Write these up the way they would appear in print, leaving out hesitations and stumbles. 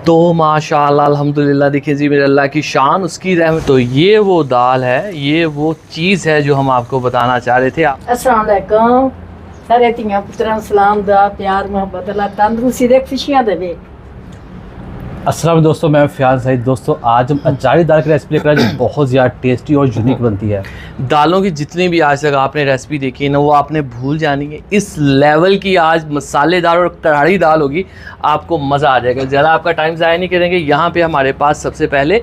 तो माशाअल्लाह अल्हम्दुलिल्लाह देखिए जी मेरे अल्लाह की शान उसकी रहमत। तो ये वो दाल है, ये वो चीज़ है जो हम आपको बताना चाह रहे थे। अस्सलाम वालेकुम सारे धियां पुत्रां सलाम दा प्यार मोहब्बत अल्लाह तंदुरुस्ती दे खुशियां देवे। अस्सलाम दोस्तों, मैं फ़ियाज़ सईद। दोस्तों आज हम अचारी दाल की रेसिपी लेकर आए जो बहुत ज़्यादा टेस्टी और यूनिक बनती है। दालों की जितनी भी आज तक आपने रेसिपी देखी है ना, वो आपने भूल जानी है। इस लेवल की आज मसालेदार और करारी दाल होगी, आपको मज़ा आ जाएगा। ज़्यादा आपका टाइम ज़ाया नहीं करेंगे। यहाँ पे हमारे पास सबसे पहले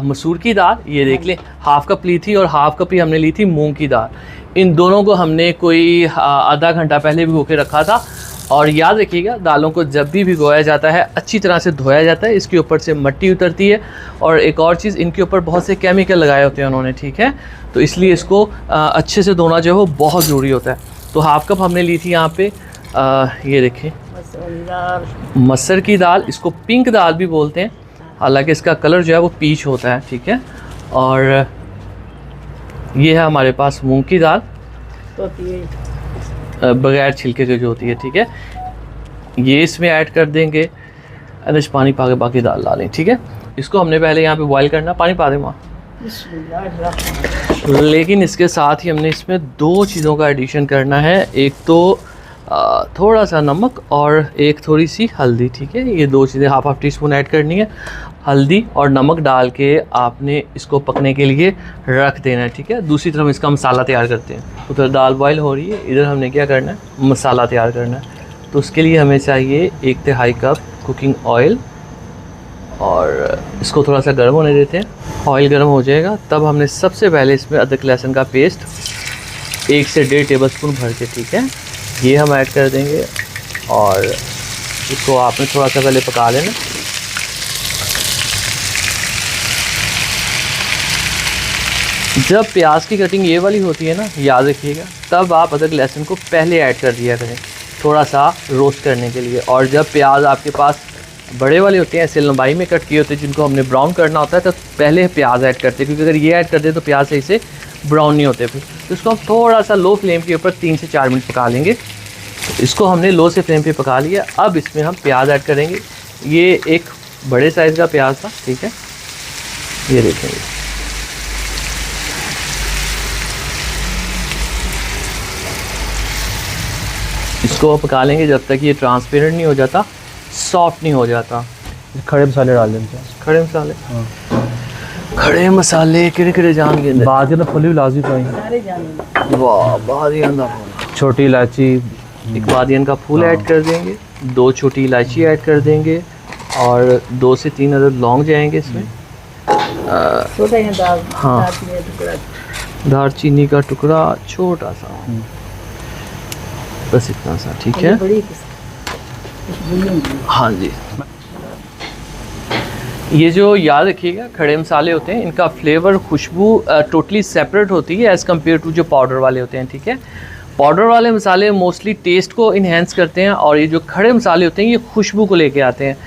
मसूर की दाल, ये देख लें, हाफ़ कप ली थी और हाफ़ कप ही हमने ली थी मूंग की दाल। इन दोनों को हमने कोई आधा घंटा पहले भिगो के रखा था। और याद रखिएगा, दालों को जब भी भिगोया जाता है अच्छी तरह से धोया जाता है, इसके ऊपर से मिट्टी उतरती है। और एक और चीज़, इनके ऊपर बहुत से केमिकल लगाए होते हैं उन्होंने, ठीक है। तो इसलिए इसको अच्छे से धोना जो है वो बहुत ज़रूरी होता है। तो हाफ़ कप हमने ली थी यहाँ पे, ये देखें, मसर की दाल। इसको पिंक दाल भी बोलते हैं, हालांकि इसका कलर जो है वो पीच होता है, ठीक है। और ये है हमारे पास मूंग की दाल, बगैर छिलके के जो होती है, ठीक है। ये इसमें ऐड कर देंगे, अदरच पानी पा के बाकी दाल डालें, ठीक है। इसको हमने पहले यहाँ पे बॉईल करना, पानी पा दें वहाँ। लेकिन इसके साथ ही हमने इसमें दो चीज़ों का एडिशन करना है। एक तो थोड़ा सा नमक और एक थोड़ी सी हल्दी, ठीक है। ये दो चीज़ें हाफ टी स्पून ऐड करनी है। हल्दी और नमक डाल के आपने इसको पकने के लिए रख देना है, ठीक है। दूसरी तरफ इसका मसाला तैयार करते हैं। उधर दाल बॉईल हो रही है, इधर हमने क्या करना है, मसाला तैयार करना है। तो उसके लिए हमें चाहिए 1/3 कप कुकिंग ऑयल, और इसको थोड़ा सा गर्म होने देते हैं। ऑयल गर्म हो जाएगा तब हमने सबसे पहले इसमें अदरक लहसुन का पेस्ट 1 से 1.5 टेबलस्पून भर के, ठीक है, ये हम ऐड कर देंगे। और इसको आपने थोड़ा सा पहले पका लेना। जब प्याज की कटिंग ये वाली होती है ना, याद रखिएगा, तब आप अदरक लहसुन को पहले ऐड कर दिया करें, थोड़ा सा रोस्ट करने के लिए। और जब प्याज आपके पास बड़े वाले होते हैं, ऐसे लंबाई में कट किए होते हैं, जिनको हमने ब्राउन करना होता है, तो पहले प्याज ऐड करते हैं, क्योंकि अगर ये ऐड कर दें तो प्याज सही से ब्राउन नहीं होते। फिर तो इसको हम थोड़ा सा लो फ्लेम के ऊपर 3 से 4 मिनट पका लेंगे। तो इसको हमने लो से फ्लेम पे पका लिया। अब इसमें हम प्याज ऐड करेंगे। ये एक बड़े साइज़ का प्याज था, ठीक है, ये देखेंगे। इसको पका लेंगे जब तक ये ट्रांसपेरेंट नहीं हो जाता, सॉफ्ट नहीं हो जाता। खड़े मसाले डाल देते हैं। खड़े मसाले, खड़े मसाले किड़े जान के बाद में फुली लाजी तो वाह, बादियान का छोटी इलायची, एक बादियान का फूल ऐड कर देंगे, 2 छोटी इलायची ऐड कर देंगे, और 2 से 3 अदर लौंग जाएंगे इसमें। हाँ, दालचीनी का टुकड़ा छोटा सा, बस इतना सा, ठीक है। हाँ जी, ये जो याद रखिएगा, खड़े मसाले होते हैं, इनका फ्लेवर, खुशबू टोटली सेपरेट होती है एज़ कम्पेयर टू जो पाउडर वाले होते हैं, ठीक है। पाउडर वाले मसाले मोस्टली टेस्ट को इन्हेंस करते हैं, और ये जो खड़े मसाले होते हैं ये खुशबू को लेके आते हैं।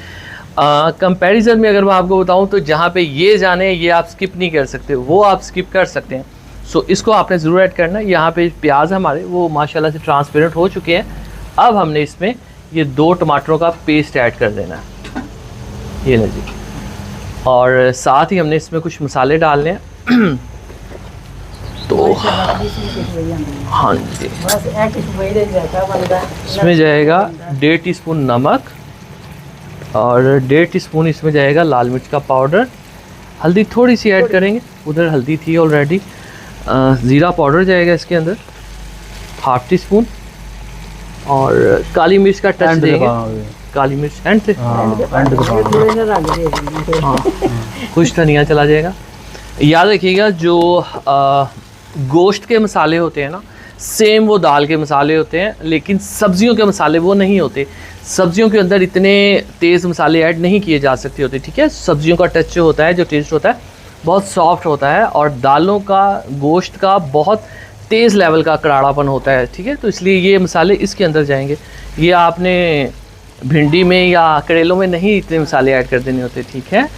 कंपैरिजन में अगर मैं आपको बताऊं तो जहाँ पे ये जाने, ये आप स्किप नहीं कर सकते, वो आप स्किप कर सकते हैं। सो इसको आपने ज़रूर ऐड करना है। यहाँ पे प्याज हमारे वो माशाल्लाह से ट्रांसपेरेंट हो चुके हैं। अब हमने इसमें ये 2 टमाटरों का पेस्ट ऐड कर देना है, ये लीजिए। और साथ ही हमने इसमें कुछ मसाले डालने हैं। तो हाँ जी, इसमें जाएगा 1.5 टीस्पून नमक, और 1.5 टीस्पून इसमें जाएगा लाल मिर्च का पाउडर। हल्दी थोड़ी सी ऐड करेंगे, उधर हल्दी थी ऑलरेडी। ज़ीरा पाउडर जाएगा इसके अंदर, ½ टीस्पून, और काली मिर्च का टच देंगे। काली मिर्च एंड से, कुछ धनिया चला जाएगा। याद रखिएगा, जो गोश्त के मसाले होते हैं ना, सेम वो दाल के मसाले होते हैं, लेकिन सब्जियों के मसाले वो नहीं होते। सब्जियों के अंदर इतने तेज़ मसाले ऐड नहीं किए जा सकते होते, ठीक है। सब्जियों का टच जो होता है, जो टेस्ट होता है, बहुत सॉफ्ट होता है, और दालों का, गोश्त का बहुत तेज़ लेवल का कराड़ापन होता है, ठीक है। तो इसलिए ये मसाले इसके अंदर जाएंगे। ये आपने भिंडी में या करेलों में नहीं इतने मसाले ऐड कर देने होते, ठीक है।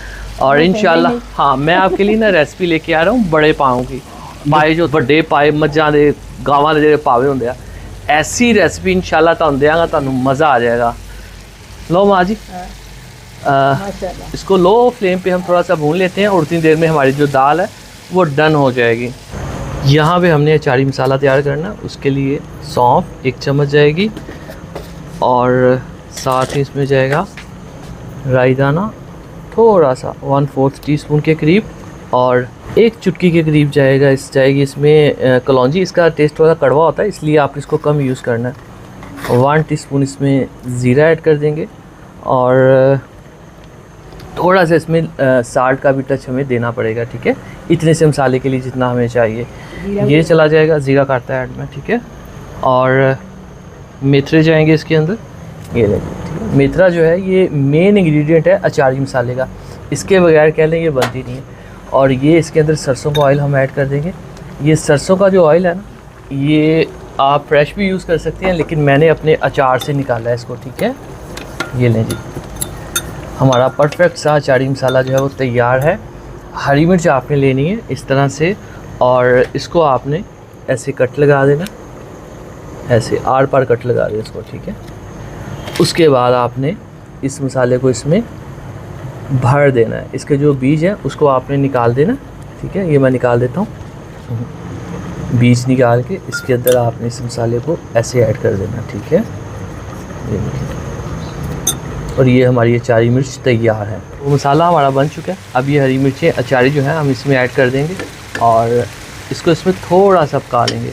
और इंशाल्लाह, हाँ, मैं आपके लिए ना रेसिपी लेके आ रहा हूँ बड़े पाँव की। पाए जो बड़े पाए मज्जां दे, गावां दे जेह्ड़े पावे होंदे आ, ऐसी रेसिपी इंशाल्लाह तुहानूं देआंगा, तुहानूं मज़ा आ जाएगा। लो माँ जी, माशाल्लाह। इसको लो फ्लेम पे हम थोड़ा सा भून लेते हैं और उतनी देर में हमारी जो दाल है वो डन हो जाएगी। यहाँ पे हमने अचारी मसाला तैयार करना, उसके लिए सौंफ 1 चम्मच जाएगी और साथ ही इसमें जाएगा राई दाना थोड़ा सा 1/4 टीस्पून के करीब और 1 चुटकी के करीब जाएगी इसमें कलौंजी। इसका टेस्ट थोड़ा कड़वा होता है इसलिए आप इसको कम यूज़ करना है। 1 टीस्पून इसमें ज़ीरा ऐड कर देंगे और थोड़ा सा इसमें साल्ट का भी टच हमें देना पड़ेगा, ठीक है, इतने से मसाले के लिए जितना हमें चाहिए। ये चला जाएगा, ज़ीरा काटता है ऐड में, ठीक है। और मेथरे जाएंगे इसके अंदर, ये देखिए, ठीक है। मेथरा जो है ये मेन इंग्रेडिएंट है अचारी मसाले का, इसके बगैर कह लें ये बनती नहीं है। और ये इसके अंदर सरसों का ऑयल हम ऐड कर देंगे। ये सरसों का जो ऑयल है ना, ये आप फ्रेश भी यूज़ कर सकते हैं लेकिन मैंने अपने अचार से निकाला है इसको, ठीक है। ये लें जी, हमारा परफेक्ट सा अचारी मसाला जो है वो तैयार है। हरी मिर्च आपने लेनी है इस तरह से और इसको आपने ऐसे कट लगा देना, ऐसे आर पार कट लगा दें इसको, ठीक है। उसके बाद आपने इस मसाले को इसमें भर देना है। इसके जो बीज हैं उसको आपने निकाल देना, ठीक है। ये मैं निकाल देता हूँ। बीज निकाल के इसके अंदर आपने इस मसाले को ऐसे ऐड कर देना, ठीक है। ये देखिए, और ये हमारी अचारी मिर्च तैयार है। वो मसाला हमारा बन चुका है। अब ये हरी मिर्चें अचारी जो है हम इसमें ऐड कर देंगे और इसको इसमें थोड़ा सा पका लेंगे,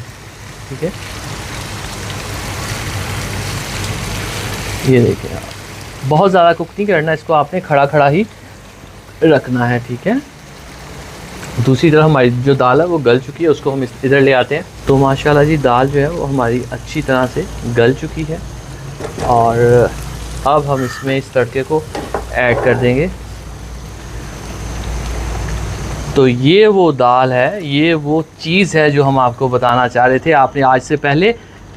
ठीक है। ये देखिए, बहुत ज़्यादा कुक नहीं करना, इसको आपने खड़ा खड़ा ही रखना है, ठीक है। दूसरी तरफ हमारी जो दाल है वो गल चुकी है, उसको हम इधर ले आते हैं। तो माशाल्लाह जी दाल जो है वो हमारी अच्छी तरह से गल चुकी है और अब हम इसमें इस तड़के को ऐड कर देंगे। तो ये वो दाल है, ये वो चीज़ है जो हम आपको बताना चाह रहे थे, आपने आज से पहले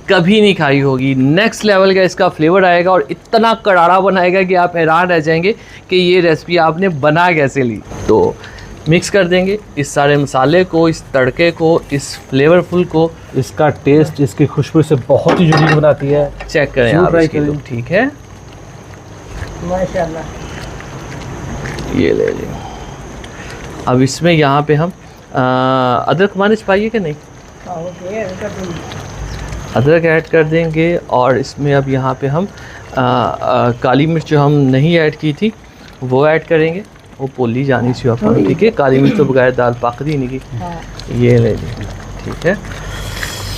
कभी नहीं खाई होगी। नेक्स्ट लेवल का इसका फ्लेवर आएगा और इतना करारा बनाएगा कि आप हैरान रह जाएंगे कि ये रेसिपी आपने बना कैसे ली। तो मिक्स कर देंगे इस सारे मसाले को, इस तड़के को, इस फ्लेवरफुल को। इसका टेस्ट, इसकी खुशबू से बहुत ही यूनिक बनाती है। चेक करें जरूर आप ट्राई इसकी करें। look, ठीक है। माशाल्लाह। ये ले लें। अब इसमें यहाँ पे हम अदरक मानिश पाइए कि नहीं, ओके, उनका तो अदरक ऐड कर देंगे और इसमें अब यहाँ पे हम काली मिर्च जो हम नहीं ऐड की थी वो ऐड करेंगे, वो पोली जानी चाहिए अपन, ठीक है। काली मिर्च तो बगैर दाल पकती नहीं की। हाँ, ये ले लें, ठीक है।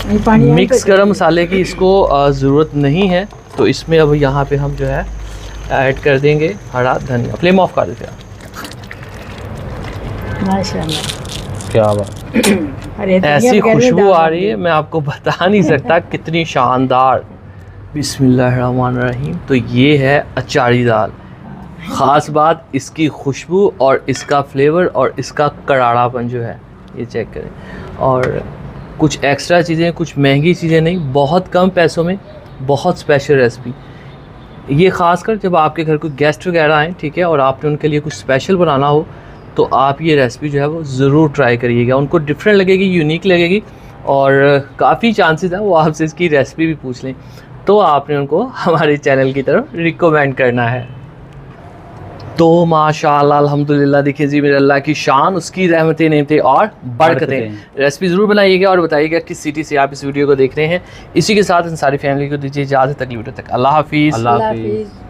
ये पानी मिक्स गरम मसाले की इसको ज़रूरत नहीं है, तो इसमें अब यहाँ पे हम जो है ऐड कर देंगे हरा धनिया। फ्लेम ऑफ कर देते हैं। माशाल्लाह, क्या बात। अरे ऐसी खुशबू आ रही है, मैं आपको बता नहीं सकता कितनी शानदार। बिस्मिल्लाहिर्रहमानिर्रहीम। तो ये है अचारी दाल। ख़ास बात इसकी खुशबू और इसका फ्लेवर और इसका करारापन जो है, ये चेक करें। और कुछ एक्स्ट्रा चीज़ें, कुछ महंगी चीज़ें नहीं, बहुत कम पैसों में बहुत स्पेशल रेसिपी। ये ख़ासकर जब आपके घर कोई गेस्ट वगैरह आएँ, ठीक है, और आपने उनके लिए कुछ स्पेशल बनाना हो तो आप ये रेसिपी जो है वो ज़रूर ट्राई करिएगा। उनको डिफरेंट लगेगी, यूनिक लगेगी और काफ़ी चांसेस हैं वो आपसे इसकी रेसिपी भी पूछ लें, तो आपने उनको हमारे चैनल की तरफ रिकमेंड करना है। तो माशाअल्लाह अल्हम्दुलिल्लाह, देखिए जी मेरे अल्लाह की शान, उसकी रहमतें नेमतें और बरकतें। रेसिपी ज़रूर बनाइएगा और बताइएगा किस सिटी से आप इस वीडियो को देख रहे हैं। इसी के साथ इन सारी फैमिली को दीजिए इजाज़त, अगली वीडियो तक। अल्लाह हाफिज़। अल्लाह अल्लाह हाफिज़। हाफिज़।